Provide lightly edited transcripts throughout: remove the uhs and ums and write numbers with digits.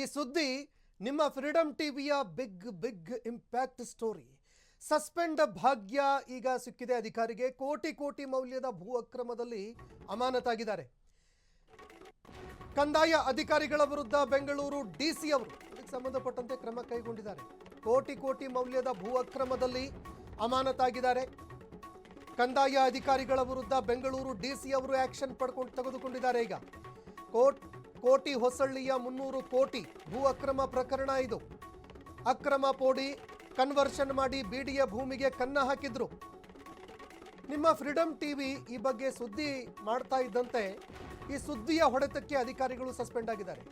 ಈ ಸುದ್ದಿ ನಿಮ್ಮ ಫ್ರೀಡಮ್ ಟಿವಿಯ ಬಿಗ್ ಇಂಪ್ಯಾಕ್ಟ್ ಸ್ಟೋರಿ. ಸಸ್ಪೆಂಡ್ ಭಾಗ್ಯ ಈಗ ಸಿಕ್ಕಿದೆ ಅಧಿಕಾರಿಗೆ. ಕೋಟಿ ಮೌಲ್ಯದ ಭೂ ಅಕ್ರಮದಲ್ಲಿ ಅಮಾನತಾಗಿದ್ದಾರೆ. ಕಂದಾಯ ಅಧಿಕಾರಿಗಳ ವಿರುದ್ಧ ಬೆಂಗಳೂರು ಡಿಸಿ ಅವರು ಇದಕ್ಕೆ ಸಂಬಂಧಪಟ್ಟಂತೆ ಕ್ರಮ ಕೈಗೊಂಡಿದ್ದಾರೆ. ಕೋಟಿ ಮೌಲ್ಯದ ಭೂ ಅಕ್ರಮದಲ್ಲಿ ಅಮಾನತಾಗಿದ್ದಾರೆ. ಕಂದಾಯ ಅಧಿಕಾರಿಗಳ ವಿರುದ್ಧ ಬೆಂಗಳೂರು ಡಿಸಿ ಅವರು ಆಕ್ಷನ್ ತೆಗೆದುಕೊಂಡಿದ್ದಾರೆ. ಈಗ ಕೋಟಿ ಹೊಸಳ್ಳಿಯ 300 ಕೋಟಿ ಭೂ ಅಕ್ರಮ ಪ್ರಕರಣ ಇದು. ಅಕ್ರಮ ಪೋಡಿ ಕನ್ವರ್ಷನ್ ಮಾಡಿ ಬಿಡಿಯ ಭೂಮಿಗೆ ಕನ್ನ ಹಾಕಿದ್ರು. ನಿಮ್ಮ ಫ್ರೀಡಮ್ ಟಿವಿ ಈ ಬಗ್ಗೆ ಸುದ್ದಿ ಮಾಡ್ತಾ ಇದ್ದಂತೆ ಈ ಸುದ್ದಿಯ ಹೊಡೆತಕ್ಕೆ ಅಧಿಕಾರಿಗಳು ಸಸ್ಪೆಂಡ್ ಆಗಿದ್ದಾರೆ.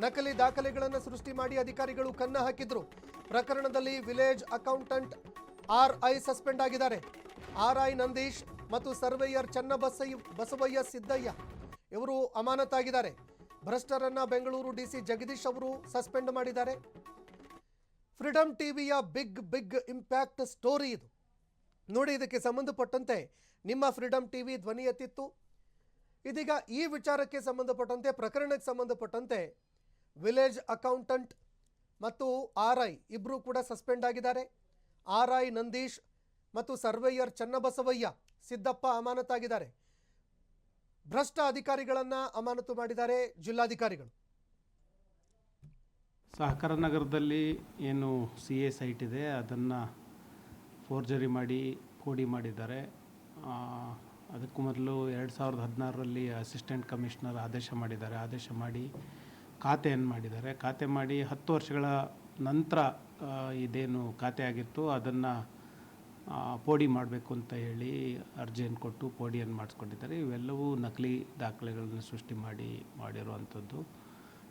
ನಕಲಿ ದಾಖಲೆಗಳನ್ನು ಸೃಷ್ಟಿ ಮಾಡಿ ಅಧಿಕಾರಿಗಳು ಕನ್ನ ಹಾಕಿದ್ರು. ಪ್ರಕರಣದಲ್ಲಿ ವಿಲೇಜ್ ಅಕೌಂಟೆಂಟ್ RI ಸಸ್ಪೆಂಡ್ ಆಗಿದ್ದಾರೆ. RI ನಂದೀಶ್ ಮತ್ತು ಸರ್ವೇಯರ್ ಬಸವಯ್ಯ ಸಿದ್ದಯ್ಯ ಇವರು ಅಮಾನತಾಗಿದ್ದಾರೆ. ಭ್ರಷ್ಟರನ್ನ ಬೆಂಗಳೂರು ಡಿಸಿ ಜಗದೀಶ್ ಅವರು ಸಸ್ಪೆಂಡ್ ಮಾಡಿದ್ದಾರೆ. ಫ್ರೀಡಮ್ ಟಿವಿಯ ಬಿಗ್ ಇಂಪ್ಯಾಕ್ಟ್ ಸ್ಟೋರಿ ಇದು ನೋಡಿ. ಇದಕ್ಕೆ ಸಂಬಂಧಪಟ್ಟಂತೆ ನಿಮ್ಮ ಫ್ರೀಡಮ್ ಟಿವಿ ಧ್ವನಿ ಎತ್ತಿತ್ತು. ಇದೀಗ ಈ ವಿಚಾರಕ್ಕೆ ಸಂಬಂಧಪಟ್ಟಂತೆ ಪ್ರಕರಣಕ್ಕೆ ಸಂಬಂಧಪಟ್ಟಂತೆ ವಿಲೇಜ್ ಅಕೌಂಟೆಂಟ್ ಮತ್ತು RI ಇಬ್ಬರು ಕೂಡ ಸಸ್ಪೆಂಡ್ ಆಗಿದ್ದಾರೆ. RI ನಂದೀಶ್ ಮತ್ತು ಸರ್ವೇಯರ್ ಚನ್ನಬಸವಯ್ಯ ಸಿದ್ದಪ್ಪ ಅಮಾನತಾಗಿದ್ದಾರೆ. ಭ್ರಷ್ಟ ಅಧಿಕಾರಿಗಳನ್ನ ಅಮಾನತು ಮಾಡಿದ್ದಾರೆ ಜಿಲ್ಲಾಧಿಕಾರಿಗಳು. ಸಹಕಾರ ನಗರದಲ್ಲಿ ಏನು CA ಸೈಟ್ ಇದೆ ಅದನ್ನು ಫೋರ್ಜರಿ ಮಾಡಿ ಪೋಡಿ ಮಾಡಿದ್ದಾರೆ. ಅದಕ್ಕೂ ಮೊದಲು 2016ರಲ್ಲಿ ಅಸಿಸ್ಟೆಂಟ್ ಕಮಿಷನರ್ ಆದೇಶ ಮಾಡಿದ್ದಾರೆ. ಆದೇಶ ಮಾಡಿ ಖಾತೆಯನ್ನು ಮಾಡಿದ್ದಾರೆ. ಖಾತೆ ಮಾಡಿ 10 ವರ್ಷಗಳ ನಂತರ ಇದೇನು ಖಾತೆ ಆಗಿತ್ತು ಅದನ್ನು ಪೋಡಿ ಮಾಡಬೇಕು ಅಂತ ಹೇಳಿ ಅರ್ಜಿಯನ್ನು ಕೊಟ್ಟು ಪೋಡಿಯನ್ನು ಮಾಡಿಸ್ಕೊಂಡಿದ್ದಾರೆ. ಇವೆಲ್ಲವೂ ನಕಲಿ ದಾಖಲೆಗಳನ್ನು ಸೃಷ್ಟಿ ಮಾಡಿರುವಂಥದ್ದು.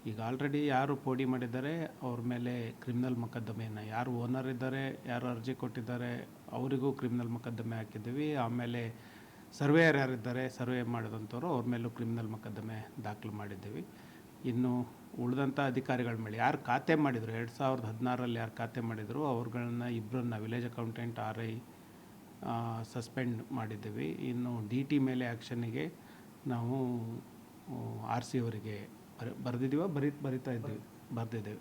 ಈಗ ಆಲ್ರೆಡಿ ಯಾರು ಪೋಡಿ ಮಾಡಿದ್ದಾರೆ ಅವ್ರ ಮೇಲೆ ಕ್ರಿಮಿನಲ್ ಮೊಕದ್ದಮೆಯನ್ನು, ಯಾರು ಓನರ್ ಇದ್ದಾರೆ, ಯಾರು ಅರ್ಜಿ ಕೊಟ್ಟಿದ್ದಾರೆ ಅವರಿಗೂ ಕ್ರಿಮಿನಲ್ ಮೊಕದ್ದಮೆ ಹಾಕಿದ್ದೀವಿ. ಆಮೇಲೆ ಸರ್ವೇಯರ್ ಯಾರಿದ್ದಾರೆ, ಸರ್ವೆ ಮಾಡಿದಂಥವ್ರು ಅವ್ರ ಮೇಲೂ ಕ್ರಿಮಿನಲ್ ಮೊಕದ್ದಮೆ ದಾಖಲು ಮಾಡಿದ್ದೀವಿ. ಇನ್ನು ಉಳಿದಂಥ ಅಧಿಕಾರಿಗಳ ಮೇಲೆ ಯಾರು ಖಾತೆ ಮಾಡಿದರು 2016ರಲ್ಲಿ ಯಾರು ಖಾತೆ ಮಾಡಿದರು ಅವ್ರುಗಳನ್ನ ಇಬ್ಬರನ್ನ ವಿಲೇಜ್ ಅಕೌಂಟೆಂಟ್ RI ಸಸ್ಪೆಂಡ್ ಮಾಡಿದ್ದೀವಿ. ಇನ್ನು DT ಮೇಲೆ ಆ್ಯಕ್ಷನ್ನಿಗೆ ನಾವು RC ಅವರಿಗೆ ಬರೆದಿದ್ದೇವೆ.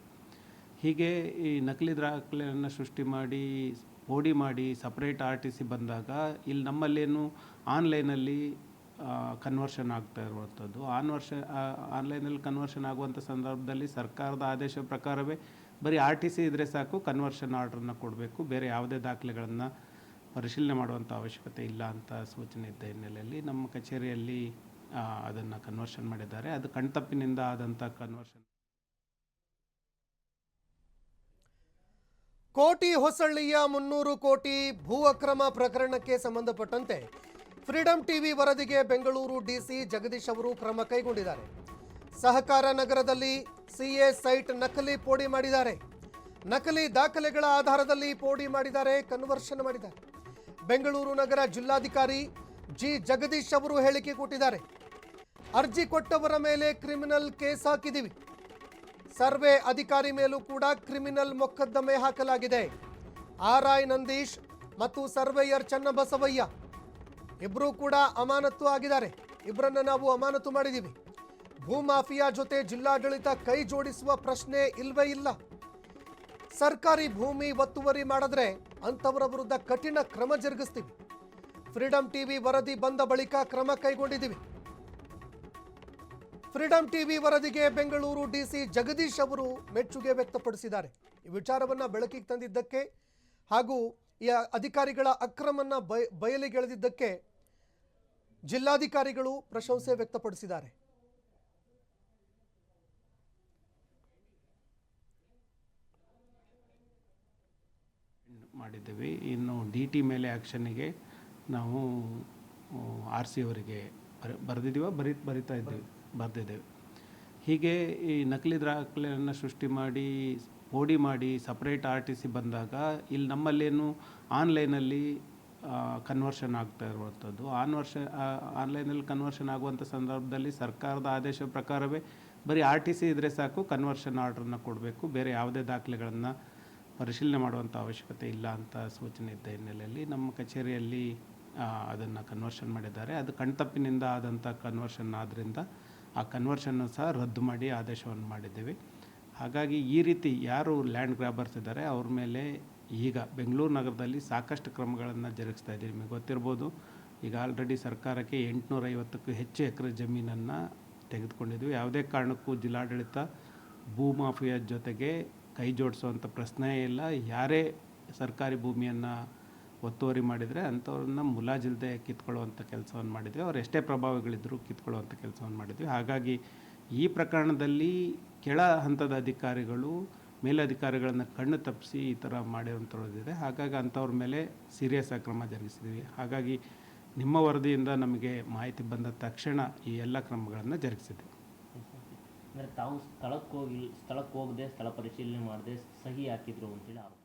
ಹೀಗೆ ಈ ನಕಲಿ ದಾಖಲೆಯನ್ನು ಸೃಷ್ಟಿ ಮಾಡಿ ಪೋಡಿ ಮಾಡಿ ಸಪ್ರೇಟ್ RTC ಬಂದಾಗ ಇಲ್ಲಿ ನಮ್ಮಲ್ಲೇನು ಆನ್ಲೈನಲ್ಲಿ ಕನ್ವರ್ಷನ್ ಆಗ್ತಾ ಇರುವಂಥದ್ದು. ಆನ್ಲೈನಲ್ಲಿ ಕನ್ವರ್ಷನ್ ಆಗುವಂಥ ಸಂದರ್ಭದಲ್ಲಿ ಸರ್ಕಾರದ ಆದೇಶ ಪ್ರಕಾರವೇ ಬರೀ RTC ಇದ್ದರೆ ಸಾಕು, ಕನ್ವರ್ಷನ್ ಆರ್ಡ್ರನ್ನ ಕೊಡಬೇಕು, ಬೇರೆ ಯಾವುದೇ ದಾಖಲೆಗಳನ್ನು ಪರಿಶೀಲನೆ ಮಾಡುವಂಥ ಅವಶ್ಯಕತೆ ಇಲ್ಲ ಅಂತ ಸೂಚನೆ ಇದ್ದ ಹಿನ್ನೆಲೆಯಲ್ಲಿ ನಮ್ಮ ಕಚೇರಿಯಲ್ಲಿ ಅದನ್ನು ಕನ್ವರ್ಷನ್ ಮಾಡಿದ್ದಾರೆ. ಅದು ಕಣ್ತಪ್ಪಿನಿಂದ ಆದಂಥ ಕನ್ವರ್ಷನ್. ಕೋಟಿ ಹೊಸಳ್ಳಿಯ 300 ಕೋಟಿ ಭೂ ಅಕ್ರಮ ಪ್ರಕರಣಕ್ಕೆ ಸಂಬಂಧಪಟ್ಟಂತೆ ಫ್ರೀಡಮ್ ಟಿವಿ ವರದಿಗೆ ಬೆಂಗಳೂರು ಡಿಸಿ ಜಗದೀಶ್ ಅವರು ಕ್ರಮ ಕೈಗೊಂಡಿದ್ದಾರೆ. ಸಹಕಾರ ನಗರದಲ್ಲಿ CA ಸೈಟ್ ನಕಲಿ ಪೋಡಿ ಮಾಡಿದ್ದಾರೆ. ನಕಲಿ ದಾಖಲೆಗಳ ಆಧಾರದಲ್ಲಿ ಪೋಡಿ ಮಾಡಿದ್ದಾರೆ, ಕನ್ವರ್ಷನ್ ಮಾಡಿದ್ದಾರೆ. ಬೆಂಗಳೂರು ನಗರ ಜಿಲ್ಲಾಧಿಕಾರಿ G ಜಗದೀಶ್ ಅವರು ಹೇಳಿಕೆ ಕೊಟ್ಟಿದ್ದಾರೆ. ಅರ್ಜಿ ಕೊಟ್ಟವರ ಮೇಲೆ ಕ್ರಿಮಿನಲ್ ಕೇಸ್ ಹಾಕಿದ್ದೀವಿ. ಸರ್ವೆ ಅಧಿಕಾರಿ ಮೇಲೂ ಕೂಡ ಕ್ರಿಮಿನಲ್ ಮೊಕದ್ದಮೆ ಹಾಕಲಾಗಿದೆ. RI ನಂದೀಶ್ ಮತ್ತು ಸರ್ವೇಯರ್ ಚನ್ನಬಸವಯ್ಯ ಇಬ್ಬರೂ ಕೂಡ ಅಮಾನತು ಆಗಿದ್ದಾರೆ. ಇಬ್ಬರನ್ನ ನಾವು ಅಮಾನತು ಮಾಡಿದ್ದೀವಿ. ಭೂ ಮಾಫಿಯಾ ಜೊತೆ ಜಿಲ್ಲಾಡಳಿತ ಕೈ ಜೋಡಿಸುವ ಪ್ರಶ್ನೆ ಇಲ್ವೇ ಇಲ್ಲ. ಸರ್ಕಾರಿ ಭೂಮಿ ಒತ್ತುವರಿ ಮಾಡಿದ್ರೆ ಅಂಥವರ ವಿರುದ್ಧ ಕಠಿಣ ಕ್ರಮ ಜರುಗಿಸ್ತೀವಿ. ಫ್ರೀಡಮ್ ಟಿವಿ ವರದಿ ಬಂದ ಬಳಿಕ ಕ್ರಮ ಕೈಗೊಂಡಿದ್ದೀವಿ. ಫ್ರೀಡಮ್ ಟಿವಿ ವರದಿಗೆ ಬೆಂಗಳೂರು ಡಿಸಿ ಜಗದೀಶ್ ಅವರು ಮೆಚ್ಚುಗೆ ವ್ಯಕ್ತಪಡಿಸಿದ್ದಾರೆ. ಈ ವಿಚಾರವನ್ನ ಬೆಳಕಿಗೆ ತಂದಿದ್ದಕ್ಕೆ ಹಾಗೂ ಈ ಅಧಿಕಾರಿಗಳ ಅಕ್ರಮನ್ನ ಬಯಲಿಗೆಳೆದಿದ್ದಕ್ಕೆ ಜಿಲ್ಲಾಧಿಕಾರಿಗಳು ಪ್ರಶಂಸೆ ವ್ಯಕ್ತಪಡಿಸಿದ್ದಾರೆ. ಮಾಡಿದ್ದೀವಿ. ಇನ್ನು DT ಮೇಲೆ ಆ್ಯಕ್ಷನ್ನಿಗೆ ನಾವು RC ಅವರಿಗೆ ಬರೆದಿದ್ದೇವೆ. ಹೀಗೆ ಈ ನಕಲಿ ದಾಖಲೆಯನ್ನು ಸೃಷ್ಟಿ ಮಾಡಿ ಪೋಡಿ ಮಾಡಿ ಸಪ್ರೇಟ್ RTC ಬಂದಾಗ ಇಲ್ಲಿ ನಮ್ಮಲ್ಲೇನು ಆನ್ಲೈನಲ್ಲಿ ಕನ್ವರ್ಷನ್ ಆಗ್ತಾ ಇರುವಂಥದ್ದು. ಆನ್ಲೈನಲ್ಲಿ ಕನ್ವರ್ಷನ್ ಆಗುವಂಥ ಸಂದರ್ಭದಲ್ಲಿ ಸರ್ಕಾರದ ಆದೇಶ ಪ್ರಕಾರವೇ ಬರೀ RTC ಇದ್ದರೆ ಸಾಕು, ಕನ್ವರ್ಷನ್ ಆರ್ಡ್ರನ್ನ ಕೊಡಬೇಕು, ಬೇರೆ ಯಾವುದೇ ದಾಖಲೆಗಳನ್ನು ಪರಿಶೀಲನೆ ಮಾಡುವಂಥ ಅವಶ್ಯಕತೆ ಇಲ್ಲ ಅಂತ ಸೂಚನೆ ಇದ್ದ ಹಿನ್ನೆಲೆಯಲ್ಲಿ ನಮ್ಮ ಕಚೇರಿಯಲ್ಲಿ ಅದನ್ನು ಕನ್ವರ್ಷನ್ ಮಾಡಿದ್ದಾರೆ. ಅದು ಕಣ್ತಪ್ಪಿನಿಂದ ಆದಂಥ ಕನ್ವರ್ಷನ್ ಆದ್ದರಿಂದ ಆ ಕನ್ವರ್ಷನ್ನು ಸಹ ರದ್ದು ಮಾಡಿ ಆದೇಶವನ್ನು ಮಾಡಿದ್ದೀವಿ. ಹಾಗಾಗಿ ಈ ರೀತಿ ಯಾರು ಲ್ಯಾಂಡ್ ಗ್ರ್ಯಾಬರ್ಸ್ ಇದ್ದಾರೆ ಅವ್ರ ಮೇಲೆ ಈಗ ಬೆಂಗಳೂರು ನಗರದಲ್ಲಿ ಸಾಕಷ್ಟು ಕ್ರಮಗಳನ್ನು ಜರುಗಿಸ್ತಾ ಇದ್ದೀವಿ. ನಿಮಗೆ ಗೊತ್ತಿರ್ಬೋದು, ಈಗ ಆಲ್ರೆಡಿ ಸರ್ಕಾರಕ್ಕೆ 850ಕ್ಕೂ ಹೆಚ್ಚು ಎಕರೆ ಜಮೀನನ್ನು ತೆಗೆದುಕೊಂಡಿದ್ವಿ. ಯಾವುದೇ ಕಾರಣಕ್ಕೂ ಜಿಲ್ಲಾಡಳಿತ ಭೂಮಾಫಿಯಾ ಜೊತೆಗೆ ಕೈ ಜೋಡಿಸುವಂಥ ಪ್ರಶ್ನೆಯೇ ಇಲ್ಲ. ಯಾರೇ ಸರ್ಕಾರಿ ಭೂಮಿಯನ್ನು ಒತ್ತುವರಿ ಮಾಡಿದರೆ ಅಂಥವ್ರನ್ನ ಮುಲಾಜಿಲ್ಲದೆ ಕಿತ್ಕೊಳ್ಳುವಂಥ ಕೆಲಸವನ್ನು ಮಾಡಿದ್ವಿ. ಅವ್ರು ಎಷ್ಟೇ ಪ್ರಭಾವಿಗಳಿದ್ದರೂ ಕಿತ್ಕೊಳ್ಳುವಂಥ ಕೆಲಸವನ್ನು ಮಾಡಿದ್ವಿ. ಹಾಗಾಗಿ ಈ ಪ್ರಕರಣದಲ್ಲಿ ಕೆಳ ಹಂತದ ಅಧಿಕಾರಿಗಳು ಮೇಲಧಿಕಾರಿಗಳನ್ನು ಕಣ್ಣು ತಪ್ಪಿಸಿ ಈ ಥರ ಮಾಡಿರುವಂಥದ್ದಿದೆ. ಹಾಗಾಗಿ ಅಂಥವ್ರ ಮೇಲೆ ಸೀರಿಯಸ್ ಆಗಿ ಕ್ರಮ ಜರುಗಿಸಿದ್ವಿ. ಹಾಗಾಗಿ ನಿಮ್ಮ ವರದಿಯಿಂದ ನಮಗೆ ಮಾಹಿತಿ ಬಂದ ತಕ್ಷಣ ಈ ಎಲ್ಲ ಕ್ರಮಗಳನ್ನು ಜರುಗಿಸಿದ್ವಿ. ಅಂದರೆ ತಾವು ಸ್ಥಳಕ್ಕೆ ಹೋಗದೆ ಸ್ಥಳ ಪರಿಶೀಲನೆ ಮಾಡದೆ ಸಹಿ ಹಾಕಿದ್ರು ಅಂತೇಳಿ ಆರೋಪ.